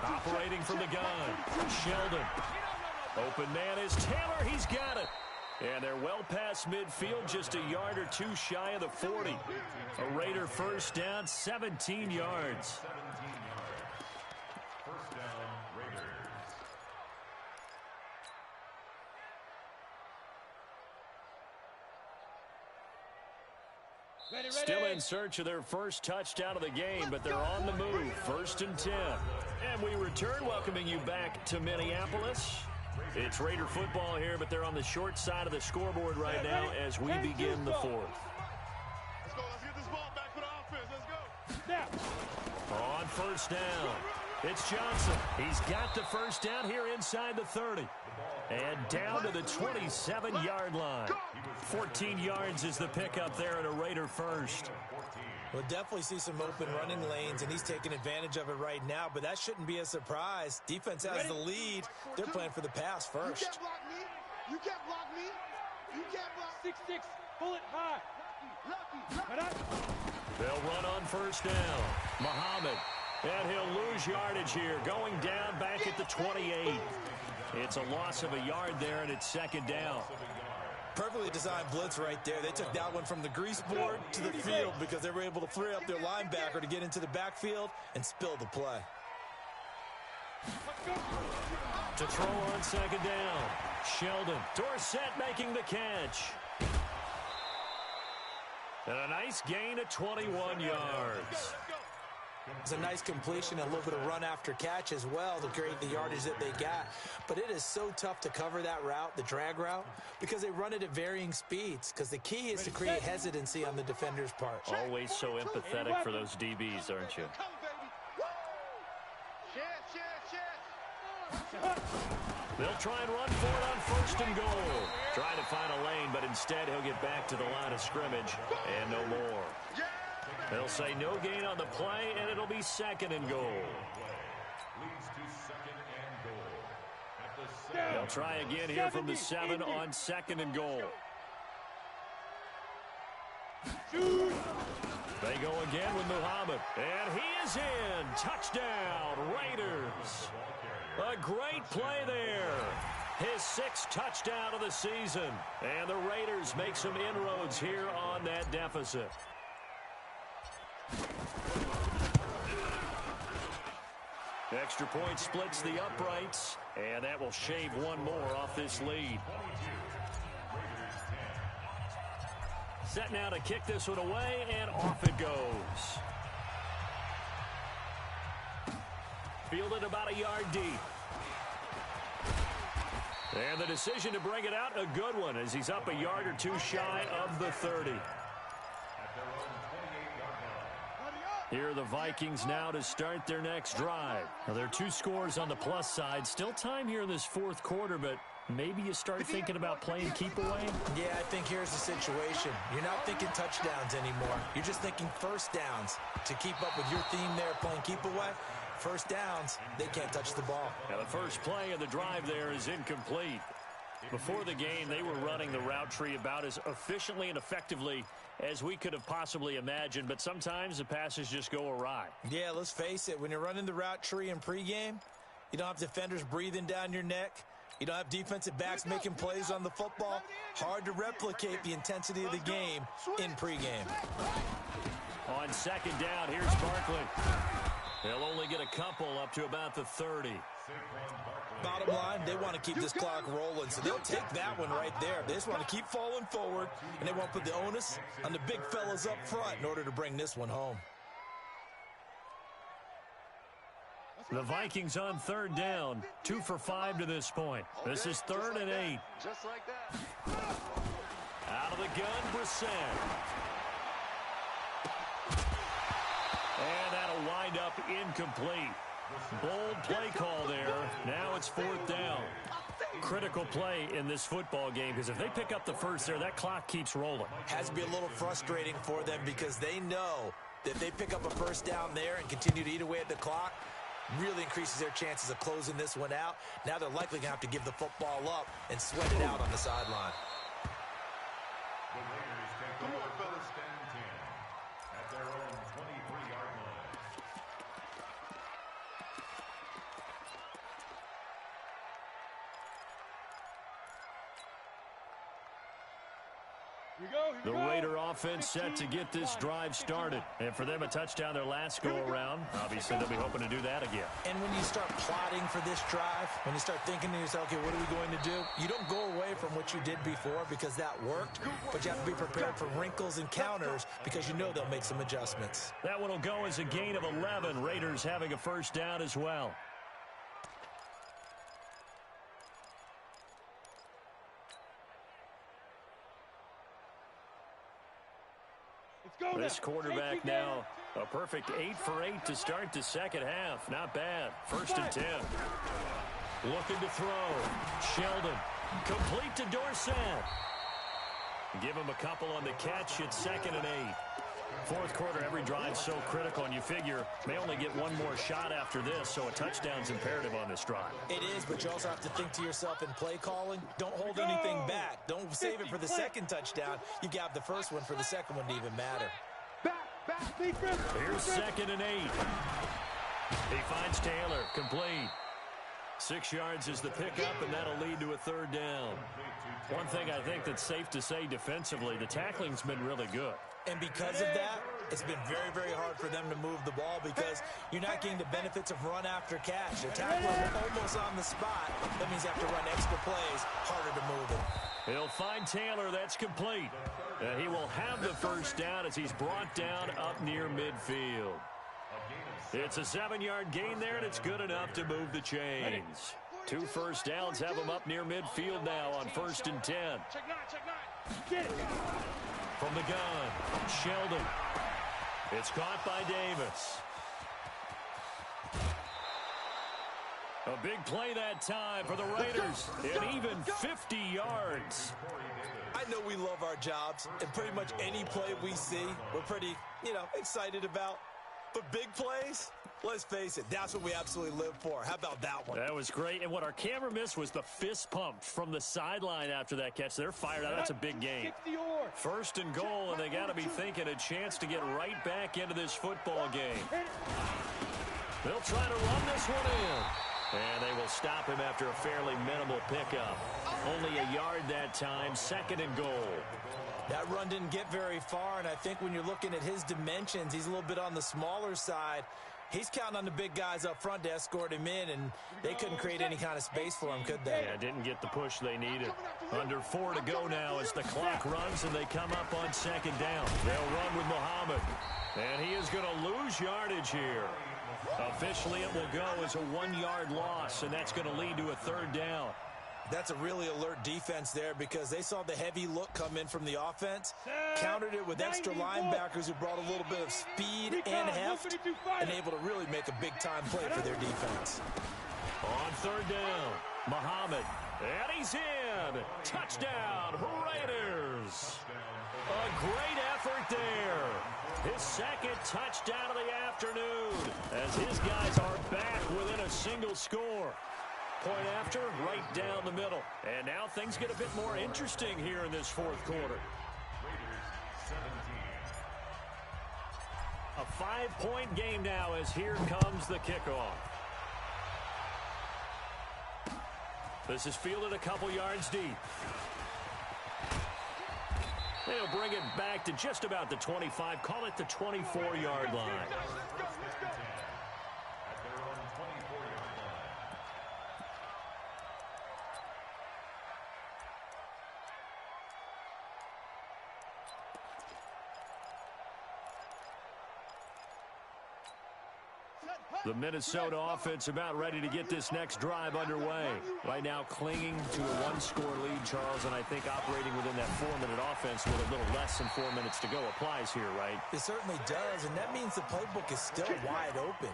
Operating from the gun, Sheldon. Open man is Taylor. He's got it. And they're well past midfield, just a yard or two shy of the 40. A Raider first down, 17 yards. First down, Raiders. Still in search of their first touchdown of the game, but they're on the move. 1st and 10. And we return, welcoming you back to Minneapolis. It's Raider football here, but they're on the short side of the scoreboard right now as we begin the 4th. Let's go. Let's get this ball back for the offense. Let's go. On 1st down, it's Johnson. He's got the first down here inside the 30. And down to the 27-yard line. 14 yards is the pickup there at a Raider first. We'll definitely see some open running lanes, and he's taking advantage of it right now, but that shouldn't be a surprise. Defense has the lead. They're playing for the pass first. You can't block me. You can't block me. You can't block. 6-6, pull it high. They'll run on 1st down. Muhammad. And he'll lose yardage here, going down back at the 28. It's a loss of a yard there, and it's 2nd down. Perfectly designed blitz right there. They took that one from the grease board to the field because they were able to free up their linebacker to get into the backfield and spill the play. To throw on 2nd down. Sheldon. Dorsett making the catch. And a nice gain of 21 yards. It's a nice completion, a little bit of run after catch as well to create the yardage that they got. But it is so tough to cover that route, the drag route, because they run it at varying speeds. Because the key is to create hesitancy on the defender's part. Always so empathetic for those DBs, aren't you? They'll try and run for it on 1st and goal. Trying to find a lane, but instead he'll get back to the line of scrimmage and no more. They'll say no gain on the play, and it'll be 2nd and goal. Leads to 2nd and goal. At the 7. They'll try again here from the 7 on 2nd and goal. They go again with Muhammad, and he is in. Touchdown, Raiders. A great play there. His 6th touchdown of the season, and the Raiders make some inroads here on that deficit. Extra point splits the uprights, and that will shave one more off this lead. Set now to kick this one away, and off it goes. Fielded about a yard deep. And the decision to bring it out, a good one, as he's up a yard or two shy of the 30. Here are the Vikings now to start their next drive. Now, there are 2 scores on the plus side. Still time here in this 4th quarter, but maybe you start thinking about playing keep away? Yeah, I think here's the situation. You're not thinking touchdowns anymore. You're just thinking first downs. To keep up with your theme there, playing keep away, first downs, they can't touch the ball. Now, the first play of the drive there is incomplete. Before the game, they were running the route tree about as efficiently and effectively as we could have possibly imagined, but sometimes the passes just go awry. Yeah, let's face it. When you're running the route tree in pregame, you don't have defenders breathing down your neck. You don't have defensive backs making plays on the football. Hard to replicate the intensity of the game in pregame. On 2nd down, here's Barkley. They'll only get a couple up to about the 30. Bottom line, they want to keep this clock rolling, so they'll take that one right there. They just want to keep falling forward, and they want to put the onus on the big fellas up front in order to bring this one home. The Vikings on 3rd down, 2 for 5 to this point. This is 3rd and 8. Just like that. Out of the gun, Brissett. And that'll wind up incomplete. Bold play call there. Now it's 4th down. Critical play in this football game, because if they pick up the first there, that clock keeps rolling. Has to be a little frustrating for them because they know that if they pick up a first down there and continue to eat away at the clock, really increases their chances of closing this one out. Now they're likely going to have to give the football up and sweat it out on the sideline. The Raiders take over 1st and 10 at their own 23-yard line. The Raider offense set to get this drive started. And for them, a touchdown their last go-around. Obviously, they'll be hoping to do that again. And when you start plotting for this drive, when you start thinking to yourself, okay, what are we going to do? You don't go away from what you did before because that worked, but you have to be prepared for wrinkles and counters because you know they'll make some adjustments. That one will go as a gain of 11. Raiders having a first down as well. This quarterback now, a perfect 8 for 8 to start the second half. Not bad. 1st and 10. Looking to throw. Sheldon. Complete to Dorsett. Give him a couple on the catch. It's 2nd and 8. Fourth quarter, every drive so critical, and you figure may only get one more shot after this, so a touchdown's imperative on this drive. It is, but you also have to think to yourself in play calling, don't hold anything back. Don't save it for the second touchdown. You got the first one for the second one to even matter. Here's 2nd and 8. He finds Taylor, complete. 6 yards is the pickup, and that'll lead to a 3rd down. One thing I think that's safe to say defensively, the tackling's been really good. And because of that, it's been very, very hard for them to move the ball because you're not getting the benefits of run after catch. They're tackling almost on the spot. That means you have to run extra plays, harder to move it. He'll find Taylor. That's complete. He will have the first down as he's brought down up near midfield. It's a 7-yard gain there, and it's good enough to move the chains. 2 first downs have him up near midfield now on 1st and 10. Get it. From the gun, Sheldon. It's caught by Davis. A big play that time for the Raiders. An even 50 yards. I know we love our jobs, and pretty much any play we see, we're pretty, excited about. But big plays, let's face it, that's what we absolutely live for. How about that one? That was great. And what our camera missed was the fist pump from the sideline after that catch. They're fired out. That's a big game. 1st and goal, and they got to be thinking a chance to get right back into this football game. They'll try to run this one in. And they will stop him after a fairly minimal pickup. Only a yard that time, 2nd and goal. That run didn't get very far, and I think when you're looking at his dimensions, he's a little bit on the smaller side. He's counting on the big guys up front to escort him in, and they couldn't create any kind of space for him, could they? Yeah, didn't get the push they needed. Under 4 to go now as the clock runs, and they come up on 2nd down. They'll run with Muhammad, and he is going to lose yardage here. Officially, it will go as a 1-yard loss, and that's going to lead to a 3rd down. That's a really alert defense there because they saw the heavy look come in from the offense, countered it with extra linebackers who brought a little bit of speed and heft, and able to really make a big-time play for their defense. On 3rd down, Muhammad, and he's in. Touchdown, Raiders. A great effort there. His 2nd touchdown of the afternoon as his guys are back within a single score. Point after, right down the middle. And now things get a bit more interesting here in this 4th quarter. A 5-point game now as here comes the kickoff. This is fielded a couple yards deep. They'll bring it back to just about the 25. Call it the 24-yard line. The Minnesota offense about ready to get this next drive underway. Right now clinging to a 1-score lead, Charles, and I think operating within that 4-minute offense with a little less than 4 minutes to go applies here, right? It certainly does, and that means the playbook is still wide open.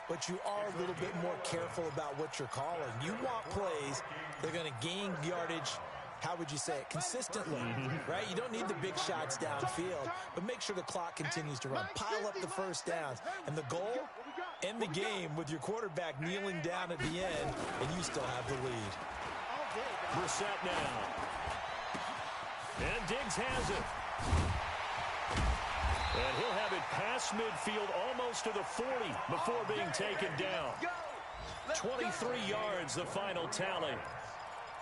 But you are a little bit more careful about what you're calling. You want plays that are going to gain yardage, how would you say it, consistently, right? You don't need the big shots downfield, but make sure the clock continues to run. Pile up the first downs. And the goal, end the game with your quarterback kneeling down at the end, and you still have the lead. Brissett now. And Diggs has it. And he'll have it past midfield almost to the 40 before being taken down. 23 yards, the final tally.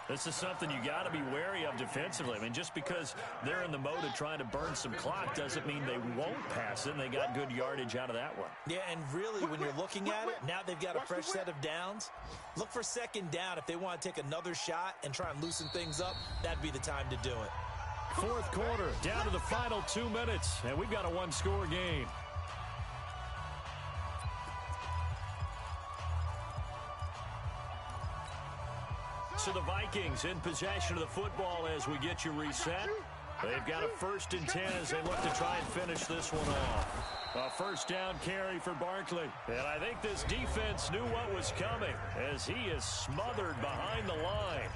This is something you got to be wary of defensively. I mean, just because they're in the mode of trying to burn some clock doesn't mean they won't pass it, and they got good yardage out of that one. Yeah, and really, when you're looking at it, now they've got a fresh set of downs. Look for second down. If they want to take another shot and try and loosen things up, that'd be the time to do it. Fourth quarter, down to the final 2 minutes, and we've got a one-score game. So the Vikings in possession of the football as we get you reset. They've got a 1st and 10 as they look to try and finish this one off. A first down carry for Barkley. And I think this defense knew what was coming as he is smothered behind the line.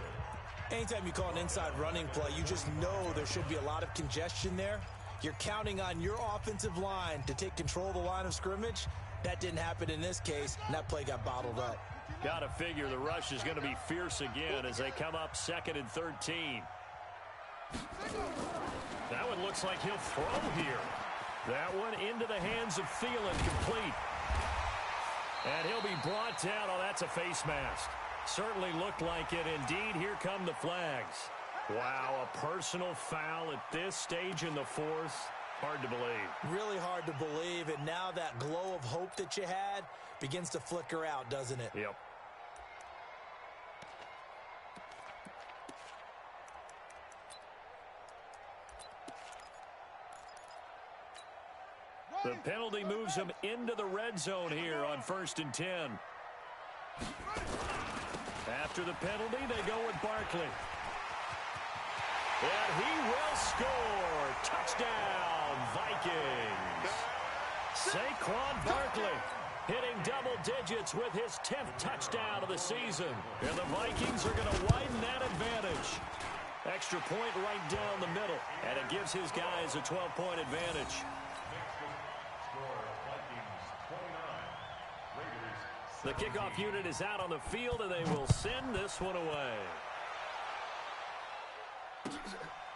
Anytime you call an inside running play, you just know there should be a lot of congestion there. You're counting on your offensive line to take control of the line of scrimmage. That didn't happen in this case, and that play got bottled up. Got to figure the rush is going to be fierce again as they come up 2nd and 13. That one looks like he'll throw here. That one into the hands of Thielen, complete. And he'll be brought down. Oh, that's a face mask. Certainly looked like it. Indeed, here come the flags. Wow, a personal foul at this stage in the 4th. Hard to believe. Really hard to believe, and now that glow of hope that you had begins to flicker out, doesn't it? Yep. The penalty moves him into the red zone here on 1st and 10. After the penalty, they go with Barkley. And he will score. Touchdown, Vikings. Saquon Barkley hitting double digits with his 10th touchdown of the season. And the Vikings are going to widen that advantage. Extra point right down the middle. And it gives his guys a 12-point advantage. The kickoff unit is out on the field, and they will send this one away.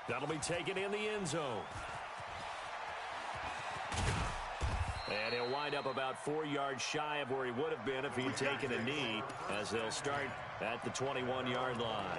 That'll be taken in the end zone. And he'll wind up about 4 yards shy of where he would have been if he'd taken a knee, as they'll start at the 21-yard line.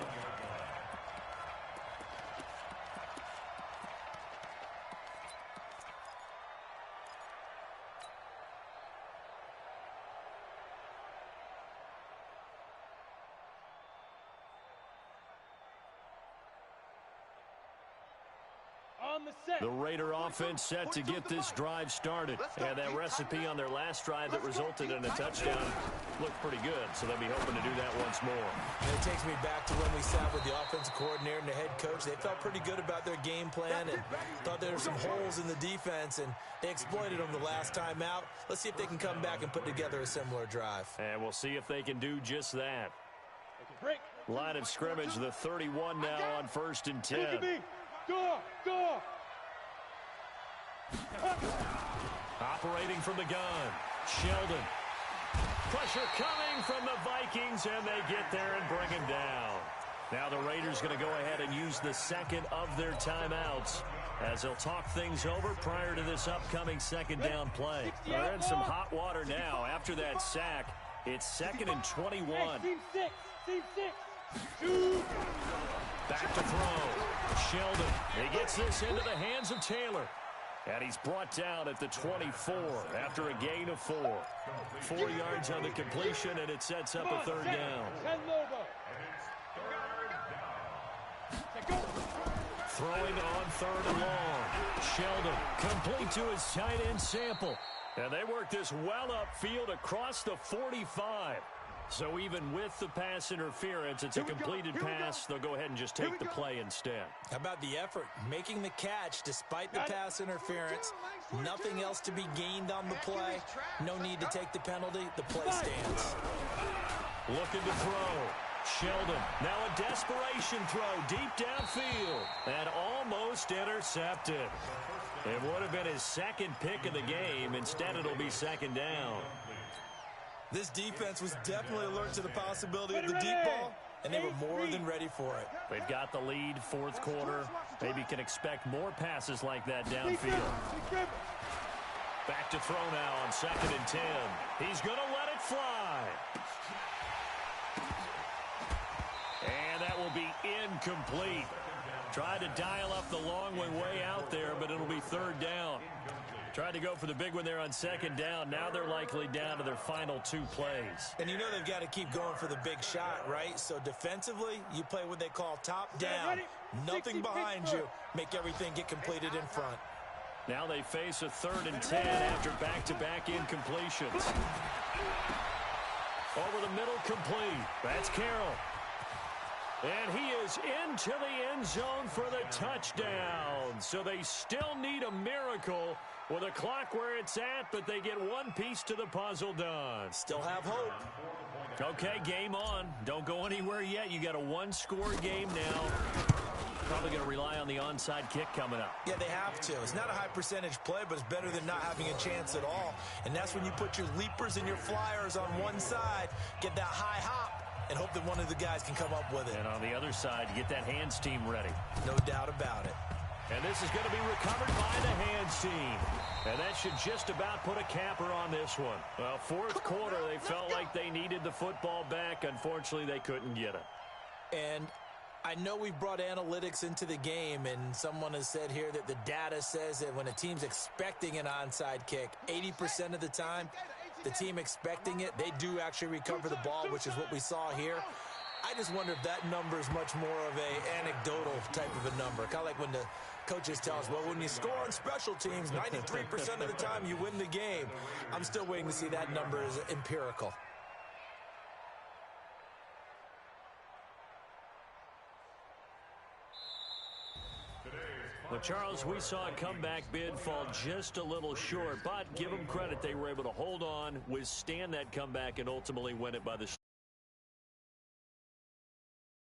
The Raider offense set to get this drive started. And that recipe on their last drive that resulted in a touchdown looked pretty good, so they'll be hoping to do that once more. And it takes me back to when we sat with the offensive coordinator and the head coach. They felt pretty good about their game plan and thought there were some holes in the defense, and they exploited them the last time out. Let's see if they can come back and put together a similar drive. And we'll see if they can do just that. Line of scrimmage, the 31 now on 1st and 10. Go! Operating from the gun, Sheldon. Pressure coming from the Vikings, and they get there and bring him down. Now the Raiders going to go ahead and use the second of their timeouts as they'll talk things over prior to this upcoming second down play. They're in some hot water now after that sack. It's 2nd and 21. Team six. Back to throw. Sheldon. He gets this into the hands of Taylor. And he's brought down at the 24 after a gain of 4. 4 yards on the completion, and it sets up a 3rd down. Throwing on 3rd and long. Sheldon complete to his tight end Sample. And they work this well upfield across the 45. So even with the pass interference, it's a completed pass. They'll go ahead and just take the play instead. How about the effort? Making the catch despite the pass interference. Nothing else to be gained on the play. No need to take the penalty. The play stands. Looking to throw. Sheldon. Now a desperation throw deep downfield. And almost intercepted. It would have been his 2nd pick of the game. Instead, it'll be 2nd down. This defense was definitely alert to the possibility of the deep ball, and they were more than ready for it. They've got the lead, 4th quarter. Maybe can expect more passes like that downfield. Back to throw now on 2nd and 10. He's going to let it fly. And that will be Incomplete. Tried to dial up the long one way out there, but it'll be third down. Tried to go for the big one there on second down. Now they're likely down to their final 2 plays. And you know they've got to keep going for the big shot, right? So defensively, you play what they call top down. Nothing behind you. Make everything get completed in front. Now they face a 3rd and 10 after back-to-back incompletions. Over the middle, complete. That's Carroll. And he is into the end zone for the touchdown. So they still need a miracle with a clock where it's at, but they get one piece to the puzzle done. Still have hope. Okay, game on. Don't go anywhere yet. You got a 1-score game now. Probably going to rely on the onside kick coming up. Yeah, they have to. It's not a high percentage play, but it's better than not having a chance at all. And that's when you put your leapers and your flyers on one side, get that high hop, and hope that one of the guys can come up with it. And on the other side, get that hands team ready. No doubt about it. And this is going to be recovered by the hands team. And that should just about put a capper on this one. Well, 4th quarter, they felt like they needed the football back. Unfortunately, they couldn't get it. And I know we've brought analytics into the game, and someone has said here that the data says that when a team's expecting an onside kick, 80% of the time, the team expecting it, they do actually recover the ball, which is what we saw here. I just wonder if that number is much more of a anecdotal type of a number. Kind of like when the coaches tell us, well, when you score on special teams, 93% of the time you win the game. I'm still waiting to see that number is empirical. Well, Charles, we saw a comeback bid fall just a little short, but give them credit. They were able to hold on, withstand that comeback, and ultimately win it by the